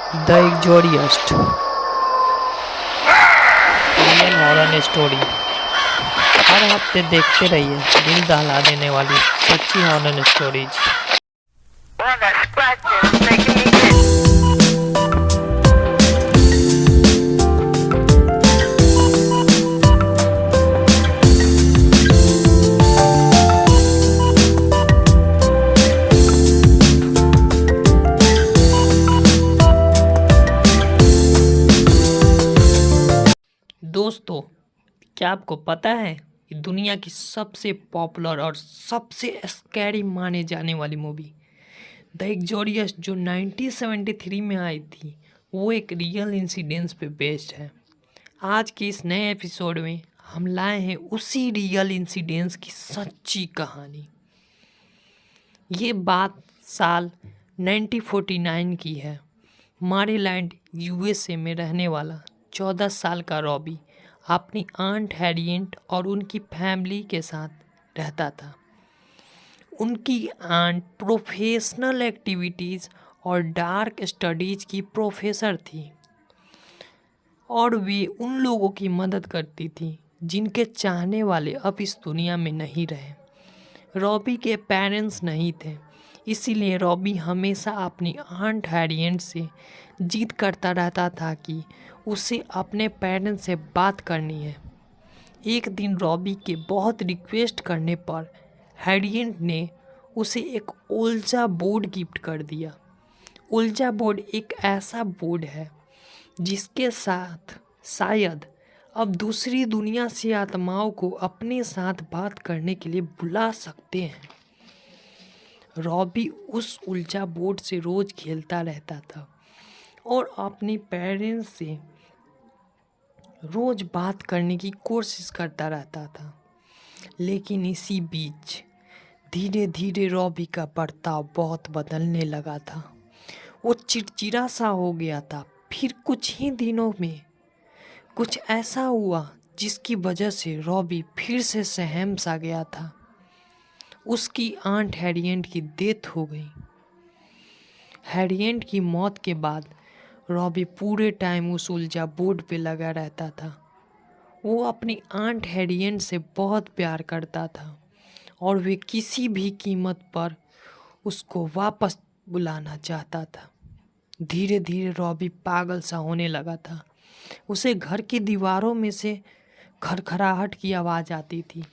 The exorcist real horror story. हर हफ्ते देखते रहिए दिल दहला देने वाली सच्ची हॉरर स्टोरीज। दोस्तों, क्या आपको पता है कि दुनिया की सबसे पॉपुलर और सबसे स्कैरी माने जाने वाली मूवी द एग्जोरियस्ट जो 1973 में आई थी, वो एक रियल इंसिडेंस पे बेस्ड है। आज के इस नए एपिसोड में हम लाए हैं उसी रियल इंसिडेंस की सच्ची कहानी। ये बात साल 1949 की है। मैरीलैंड यूएसए में रहने वाला 14 साल का रॉबी अपनी आंट हैरियट और उनकी फैमिली के साथ रहता था। उनकी आंट प्रोफेशनल एक्टिविटीज़ और डार्क स्टडीज़ की प्रोफेसर थी और वे उन लोगों की मदद करती थी जिनके चाहने वाले अब इस दुनिया में नहीं रहे। रॉबी के पेरेंट्स नहीं थे, इसीलिए रॉबी हमेशा अपनी आंट हैरियट से जिद करता रहता था कि उसे अपने पेरेंट्स से बात करनी है। एक दिन रॉबी के बहुत रिक्वेस्ट करने पर हैरियट ने उसे एक ओल्जा बोर्ड गिफ्ट कर दिया। ओल्जा बोर्ड एक ऐसा बोर्ड है जिसके साथ शायद अब दूसरी दुनिया से आत्माओं को अपने साथ बात करने के लिए बुला सकते हैं। रॉबी उस उल्टा बोर्ड से रोज खेलता रहता था और अपने पेरेंट्स से रोज बात करने की कोशिश करता रहता था। लेकिन इसी बीच धीरे धीरे रॉबी का बर्ताव बहुत बदलने लगा था। वो चिड़चिड़ा सा हो गया था। फिर कुछ ही दिनों में कुछ ऐसा हुआ जिसकी वजह से रॉबी फिर से सहम सा गया था। उसकी आंट हैरियट की डेथ हो गई। हैरियट की मौत के बाद रॉबी पूरे टाइम उस उल्टा बोर्ड पे लगा रहता था। वो अपनी आंट हैरियट से बहुत प्यार करता था और वे किसी भी कीमत पर उसको वापस बुलाना चाहता था। धीरे धीरे रॉबी पागल सा होने लगा था। उसे घर की दीवारों में से खड़खड़ाहट की आवाज़ आती थी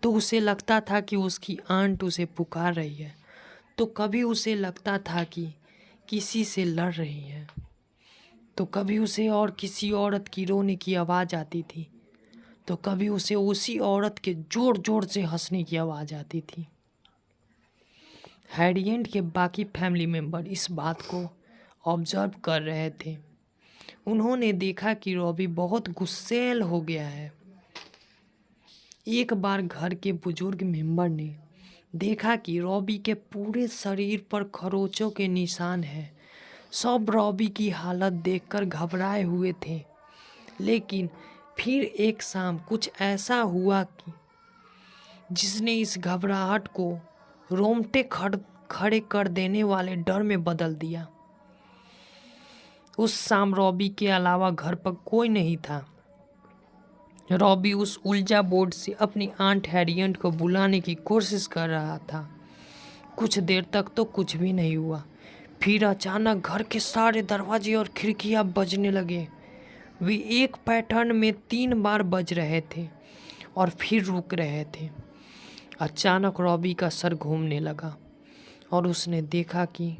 तो उसे लगता था कि उसकी आंट उसे पुकार रही है, तो कभी उसे लगता था कि किसी से लड़ रही है, तो कभी उसे और किसी औरत की रोने की आवाज़ आती थी, तो कभी उसे उसी औरत के ज़ोर ज़ोर से हंसने की आवाज़ आती थी। हैरियट के बाकी फैमिली मेंबर इस बात को ऑब्जर्व कर रहे थे। उन्होंने देखा कि रॉबी बहुत गुस्सैल हो गया है। एक बार घर के बुजुर्ग मेंबर ने देखा कि रॉबी के पूरे शरीर पर खरोंचों के निशान हैं। सब रॉबी की हालत देखकर घबराए हुए थे। लेकिन फिर एक शाम कुछ ऐसा हुआ कि जिसने इस घबराहट को रोंगटे खड़े कर देने वाले डर में बदल दिया। उस शाम रॉबी के अलावा घर पर कोई नहीं था। रॉबी उस उल्टा बोर्ड से अपनी आंट हैरियट को बुलाने की कोशिश कर रहा था। कुछ देर तक तो कुछ भी नहीं हुआ। फिर अचानक घर के सारे दरवाजे और खिड़कियां बजने लगे। वे एक पैटर्न में 3 बार बज रहे थे और फिर रुक रहे थे। अचानक रॉबी का सर घूमने लगा और उसने देखा कि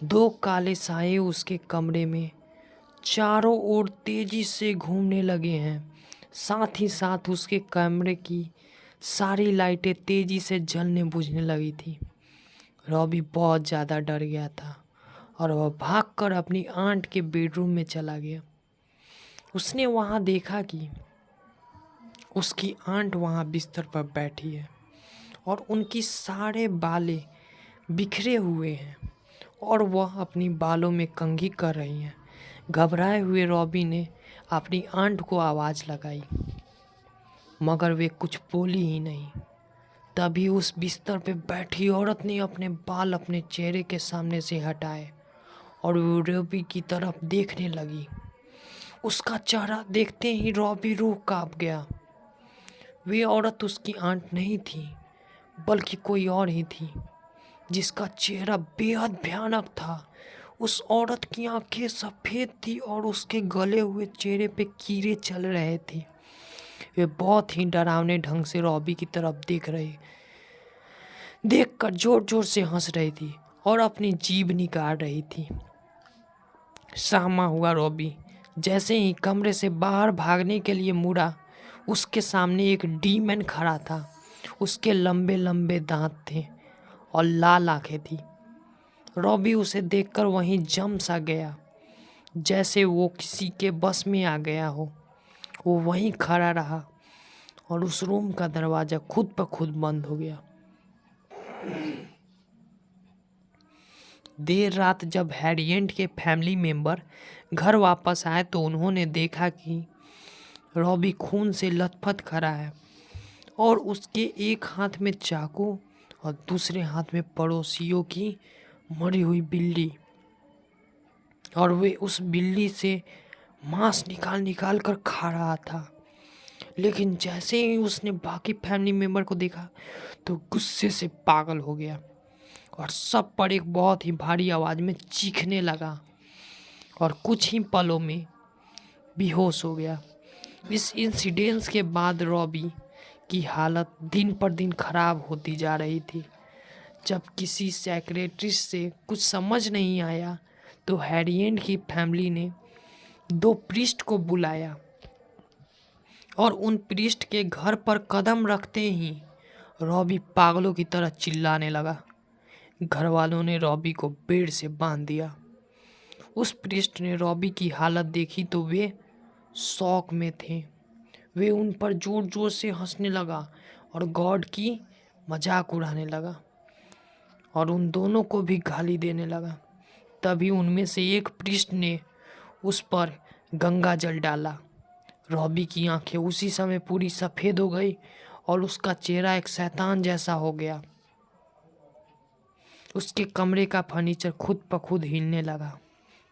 2 काले साए उसके कमरे में चारों ओर तेजी से घूमने लगे हैं। साथ ही साथ उसके कमरे की सारी लाइटें तेजी से जलने बुझने लगी थी। रॉबी बहुत ज़्यादा डर गया था और वह भागकर अपनी आंट के बेडरूम में चला गया। उसने वहाँ देखा कि उसकी आंट वहाँ बिस्तर पर बैठी है और उनकी सारे बालें बिखरे हुए हैं और वह अपनी बालों में कंघी कर रही हैं। घबराए हुए रॉबी ने अपनी आंट को आवाज़ लगाई, मगर वे कुछ बोली ही नहीं। तभी उस बिस्तर पे बैठी औरत ने अपने बाल अपने चेहरे के सामने से हटाए और वो रॉबी की तरफ देखने लगी। उसका चेहरा देखते ही रॉबी रूह कांप गया। वे औरत उसकी आंट नहीं थी, बल्कि कोई और ही थी, जिसका चेहरा बेहद भयानक था। उस औरत की आंखें सफ़ेद थी और उसके गले हुए चेहरे पे कीड़े चल रहे थे। वे बहुत ही डरावने ढंग से रॉबी की तरफ देखकर जोर जोर से हंस रही थी और अपनी जीभ निकाल रही थी। सहमा हुआ रॉबी जैसे ही कमरे से बाहर भागने के लिए मुड़ा, उसके सामने एक डीमन खड़ा था। उसके लंबे लंबे दांत थे और लाल आंखें थी। रॉबी उसे देखकर वहीं जम सा गया, जैसे वो किसी के बस में आ गया हो। वो वहीं खड़ा रहा और उस रूम का दरवाज़ा खुद ब खुद बंद हो गया। देर रात जब हैरियट के फैमिली मेंबर घर वापस आए तो उन्होंने देखा कि रॉबी खून से लथपथ खड़ा है और उसके एक हाथ में चाकू और दूसरे हाथ में पड़ोसियों की मरी हुई बिल्ली, और वे उस बिल्ली से मांस निकाल निकाल कर खा रहा था। लेकिन जैसे ही उसने बाकी फैमिली मेंबर को देखा तो गुस्से से पागल हो गया और सब पर एक बहुत ही भारी आवाज़ में चीखने लगा और कुछ ही पलों में बेहोश हो गया। इस इंसिडेंस के बाद रॉबी की हालत दिन पर दिन खराब होती जा रही थी। जब किसी साइकियाट्रिस्ट से कुछ समझ नहीं आया तो हैरियट की फैमिली ने 2 प्रीस्ट को बुलाया और उन प्रीस्ट के घर पर कदम रखते ही रॉबी पागलों की तरह चिल्लाने लगा। घर वालों ने रॉबी को बेड से बांध दिया। उस प्रीस्ट ने रॉबी की हालत देखी तो वे शौक में थे। वे उन पर जोर जोर से हंसने लगा और गॉड की मजाक उड़ाने लगा और उन दोनों को भी गाली देने लगा। तभी उनमें से एक प्रीस्ट ने उस पर गंगा जल डाला। रॉबी की आंखें उसी समय पूरी सफ़ेद हो गई और उसका चेहरा एक शैतान जैसा हो गया। उसके कमरे का फर्नीचर खुद ब खुद हिलने लगा।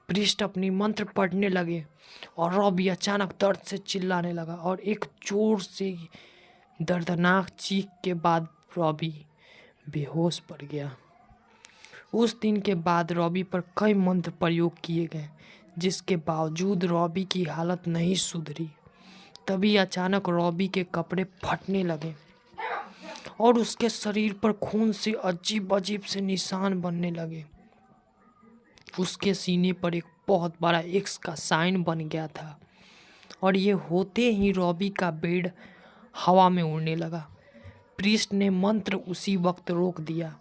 प्रीस्ट अपनी मंत्र पढ़ने लगे और रॉबी अचानक दर्द से चिल्लाने लगा और एक जोर से दर्दनाक चीख के बाद रॉबी बेहोश पड़ गया। उस दिन के बाद रॉबी पर कई मंत्र प्रयोग किए गए, जिसके बावजूद रॉबी की हालत नहीं सुधरी। तभी अचानक रॉबी के कपड़े फटने लगे और उसके शरीर पर खून से अजीब अजीब से निशान बनने लगे। उसके सीने पर एक बहुत बड़ा एक्स का साइन बन गया था और ये होते ही रॉबी का बेड हवा में उड़ने लगा। प्रीस्ट ने मंत्र उसी वक्त रोक दिया।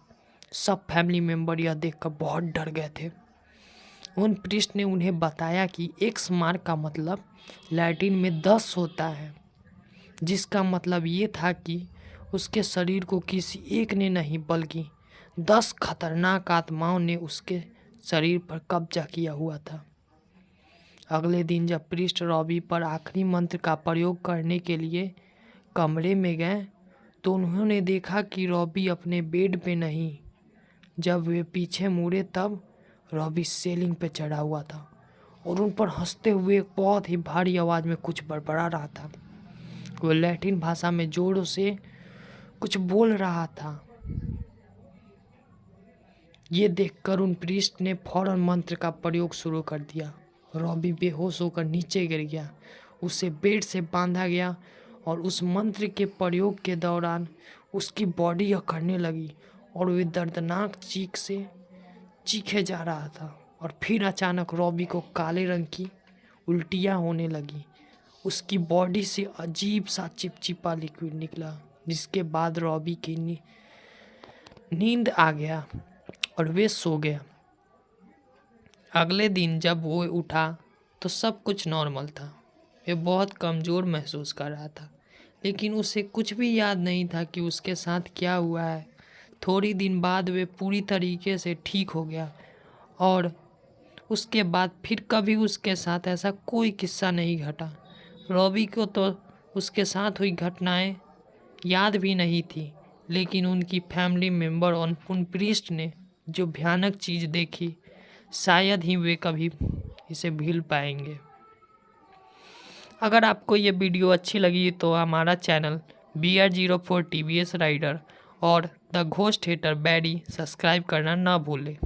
सब फैमिली मेंबर यह देखकर बहुत डर गए थे। उन प्रीस्ट ने उन्हें बताया कि एक्स मार्क का मतलब लैटिन में 10 होता है, जिसका मतलब ये था कि उसके शरीर को किसी एक ने नहीं बल्कि 10 खतरनाक आत्माओं ने उसके शरीर पर कब्जा किया हुआ था। अगले दिन जब प्रीस्ट रॉबी पर आखिरी मंत्र का प्रयोग करने के लिए कमरे में गए तो उन्होंने देखा कि रॉबी अपने बेड पे नहीं। जब वे पीछे मुड़े तब रॉबी सीलिंग पे चढ़ा हुआ था और उन पर हंसते हुए एक बहुत ही भारी आवाज़ में कुछ बड़बड़ा रहा था। वो लैटिन भाषा में जोरों से कुछ बोल रहा था। ये देखकर उन प्रीस्ट ने फौरन मंत्र का प्रयोग शुरू कर दिया। रॉबी बेहोश होकर नीचे गिर गया। उसे बेड से बांधा गया और उस मंत्र के प्रयोग के दौरान उसकी बॉडी अकड़ने लगी और वे दर्दनाक चीख से चीखे जा रहा था। और फिर अचानक रॉबी को काले रंग की उल्टियाँ होने लगी। उसकी बॉडी से अजीब सा चिपचिपा लिक्विड निकला, जिसके बाद रॉबी की नींद आ गया और वे सो गया। अगले दिन जब वो उठा तो सब कुछ नॉर्मल था। वे बहुत कमज़ोर महसूस कर रहा था, लेकिन उसे कुछ भी याद नहीं था कि उसके साथ क्या हुआ है। थोड़ी दिन बाद वे पूरी तरीके से ठीक हो गया और उसके बाद फिर कभी उसके साथ ऐसा कोई किस्सा नहीं घटा। रॉबी को तो उसके साथ हुई घटनाएं याद भी नहीं थी, लेकिन उनकी फैमिली मेंबर और उन प्रीस्ट ने जो भयानक चीज़ देखी शायद ही वे कभी इसे भूल पाएंगे। अगर आपको ये वीडियो अच्छी लगी तो हमारा चैनल BR04 TVS राइडर और the ghost theatre baddie subscribe करना ना भूलें।